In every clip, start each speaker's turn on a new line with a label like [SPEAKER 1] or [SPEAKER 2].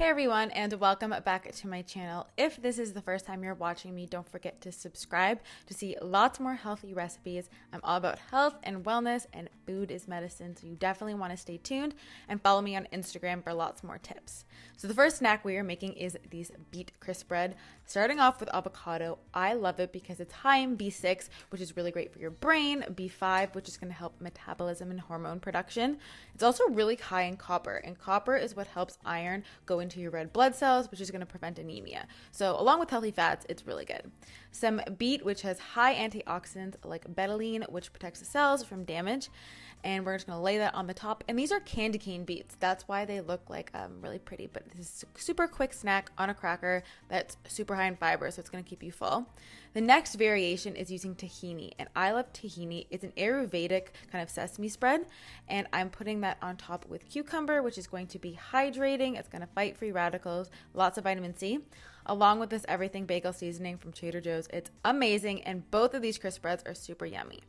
[SPEAKER 1] Hey everyone, and welcome back to my channel. If this is the first time you're watching me, don't forget to subscribe to see lots more healthy recipes. I'm all about health and wellness, and food is medicine, so you definitely want to stay tuned and follow me on Instagram for lots more tips. So the first snack we are making is these Beet Crispbread. Starting off with avocado. I love it because it's high in B6, which is really great for your brain, B5, which is going to help metabolism and hormone production. It's also really high in copper, and copper is what helps iron go into your red blood cells, which is going to prevent anemia. So along with healthy fats, it's really good. Some beet, which has high antioxidants like betaline, which protects the cells from damage. And we're just going to lay that on the top. And these are candy cane beets. That's why they look like really pretty. But this is a super quick snack on a cracker that's super high in fiber, so it's going to keep you full. The next variation is using tahini. And I love tahini. It's an Ayurvedic kind of sesame spread. And I'm putting that on top with cucumber, which is going to be hydrating. It's going to fight free radicals, lots of vitamin C. Along with this everything bagel seasoning from Trader Joe's. It's amazing. And both of these crisp breads are super yummy.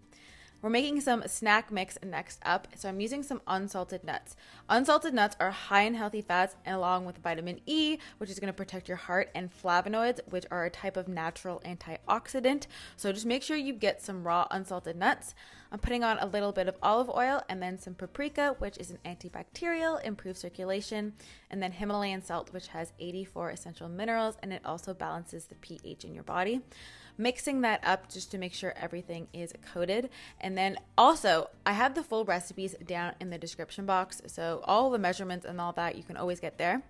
[SPEAKER 1] We're making some snack mix next up, so I'm using some unsalted nuts. Unsalted nuts are high in healthy fats and along with vitamin E, which is going to protect your heart, and flavonoids, which are a type of natural antioxidant. So just make sure you get some raw unsalted nuts. I'm putting on a little bit of olive oil and then some paprika, which is an antibacterial, improves circulation, and then Himalayan salt, which has 84 essential minerals, and it also balances the pH in your body. Mixing that up just to make sure everything is coated. And then also, I have the full recipes down in the description box, so all the measurements and all that you can always get there.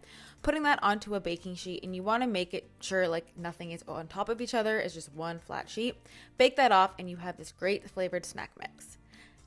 [SPEAKER 1] Putting that onto a baking sheet, and you want to make it sure like nothing is on top of each other, it's just one flat sheet. Bake that off and you have this great flavored snack mix.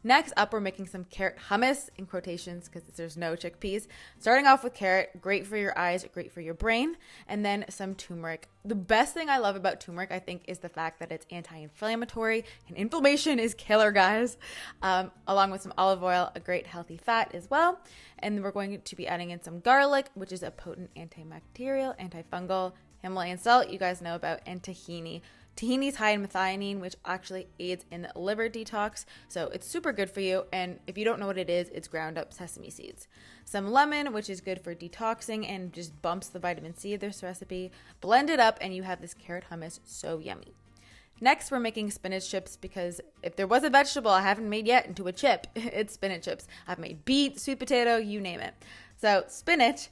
[SPEAKER 1] Next up, we're making some carrot hummus, in quotations because there's no chickpeas. Starting off with carrot, great for your eyes, great for your brain, and then some turmeric. The best thing I love about turmeric, I think, is the fact that it's anti-inflammatory, and inflammation is killer, guys. Along with some olive oil, a great healthy fat as well. And we're going to be adding in some garlic, which is a potent antibacterial, antifungal, Himalayan salt, you guys know about, and tahini. Tahini is high in methionine, which actually aids in liver detox, so it's super good for you. And if you don't know what it is, it's ground up sesame seeds. Some lemon, which is good for detoxing and just bumps the vitamin C of this recipe. Blend it up and you have this carrot hummus, so yummy. Next, we're making spinach chips because if there was a vegetable I haven't made yet into a chip, it's spinach chips. I've made beet, sweet potato, you name it. So spinach,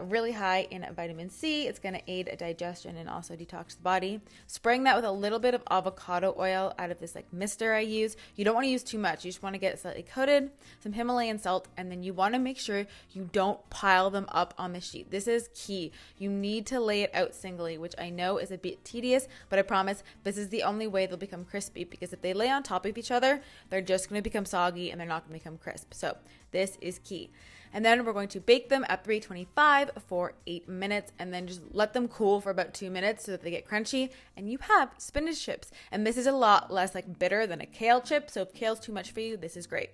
[SPEAKER 1] really high in vitamin C. It's going to aid digestion and also detox the body. Spraying that with a little bit of avocado oil out of this like mister I use. You don't want to use too much. You just want to get it slightly coated, some Himalayan salt, and then you want to make sure you don't pile them up on the sheet. This is key. You need to lay it out singly, which I know is a bit tedious, but I promise this is the only way they'll become crispy, because if they lay on top of each other, they're just going to become soggy and they're not going to become crisp. So this is key. And then we're going to bake them at 325 for 8 minutes, and then just let them cool for about 2 minutes so that they get crunchy, and you have spinach chips. And this is a lot less like bitter than a kale chip, so if kale's too much for you, this is great.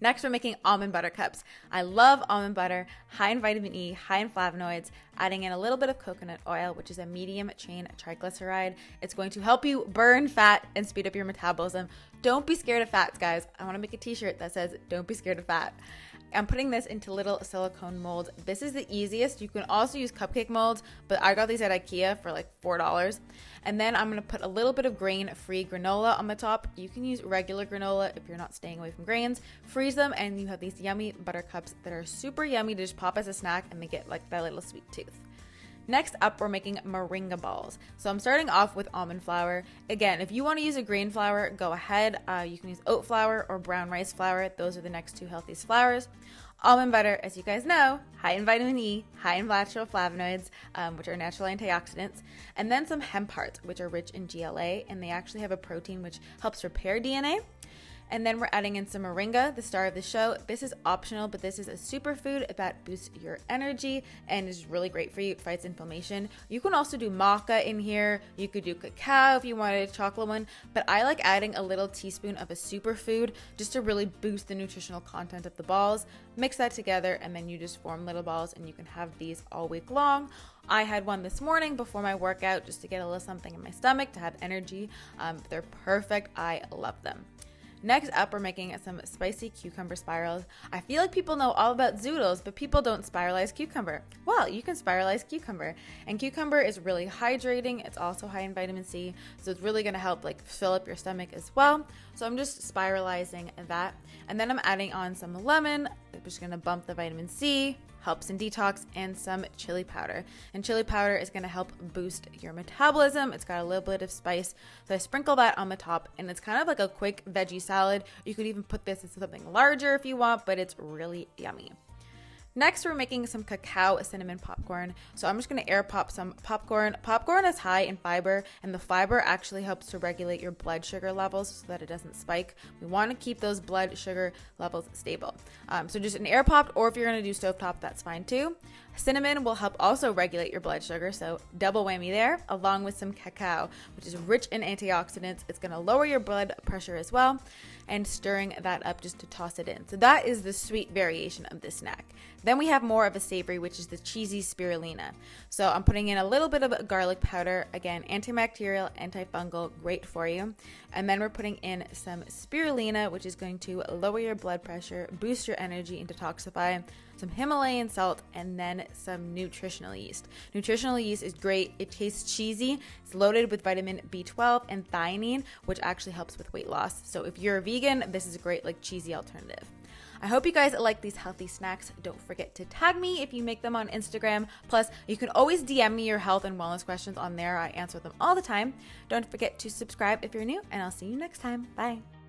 [SPEAKER 1] Next, we're making almond butter cups. I love almond butter, high in vitamin E, high in flavonoids, adding in a little bit of coconut oil, which is a medium chain triglyceride. It's going to help you burn fat and speed up your metabolism. Don't be scared of fats, guys. I want to make a t-shirt that says, don't be scared of fat. I'm putting this into little silicone molds. This is the easiest. You can also use cupcake molds, but I got these at IKEA for like $4. And then I'm going to put a little bit of grain-free granola on the top. You can use regular granola if you're not staying away from grains. Freeze them, and you have these yummy butter cups that are super yummy to just pop as a snack, and they get like that little sweet tooth. Next up, we're making Moringa Balls. So I'm starting off with almond flour. Again, if you want to use a grain flour, go ahead. You can use oat flour or brown rice flour. Those are the next two healthiest flours. Almond butter, as you guys know, high in vitamin E, high in natural flavonoids, which are natural antioxidants, and then some hemp hearts, which are rich in GLA, and they actually have a protein which helps repair DNA. And then we're adding in some moringa, the star of the show. This is optional, but this is a superfood that boosts your energy and is really great for you. It fights inflammation. You can also do maca in here. You could do cacao if you wanted a chocolate one, but I like adding a little teaspoon of a superfood just to really boost the nutritional content of the balls. Mix that together, and then you just form little balls, and you can have these all week long. I had one this morning before my workout just to get a little something in my stomach to have energy. They're perfect. I love them. Next up, we're making some spicy cucumber spirals. I feel like people know all about zoodles, but people don't spiralize cucumber. Well, you can spiralize cucumber. And cucumber is really hydrating. It's also high in vitamin C, so it's really gonna help like fill up your stomach as well. So I'm just spiralizing that. And then I'm adding on some lemon, which is gonna bump the vitamin C, helps in detox, and some chili powder. And chili powder is going to help boost your metabolism. It's got a little bit of spice. So I sprinkle that on the top, and it's kind of like a quick veggie salad. You could even put this in something larger if you want, but it's really yummy. Next, we're making some cacao cinnamon popcorn. So I'm just going to air pop some popcorn. Popcorn is high in fiber, and the fiber actually helps to regulate your blood sugar levels so that it doesn't spike. We want to keep those blood sugar levels stable. So just an air popped, or if you're going to do stovetop, that's fine too. Cinnamon will help also regulate your blood sugar, so double whammy there, along with some cacao, which is rich in antioxidants. It's going to lower your blood pressure as well, and stirring that up just to toss it in. So that is the sweet variation of this snack. Then we have more of a savory, which is the cheesy spirulina. So I'm putting in a little bit of garlic powder, again, antibacterial, antifungal, great for you. And then we're putting in some spirulina, which is going to lower your blood pressure, boost your energy, and detoxify. Some Himalayan salt, and then some nutritional yeast. Nutritional yeast is great. It tastes cheesy. It's loaded with vitamin B12 and theanine, which actually helps with weight loss. So if you're a vegan, this is a great like cheesy alternative. I hope you guys like these healthy snacks. Don't forget to tag me if you make them on Instagram. Plus, you can always DM me your health and wellness questions on there. I answer them all the time. Don't forget to subscribe if you're new, and I'll see you next time. Bye.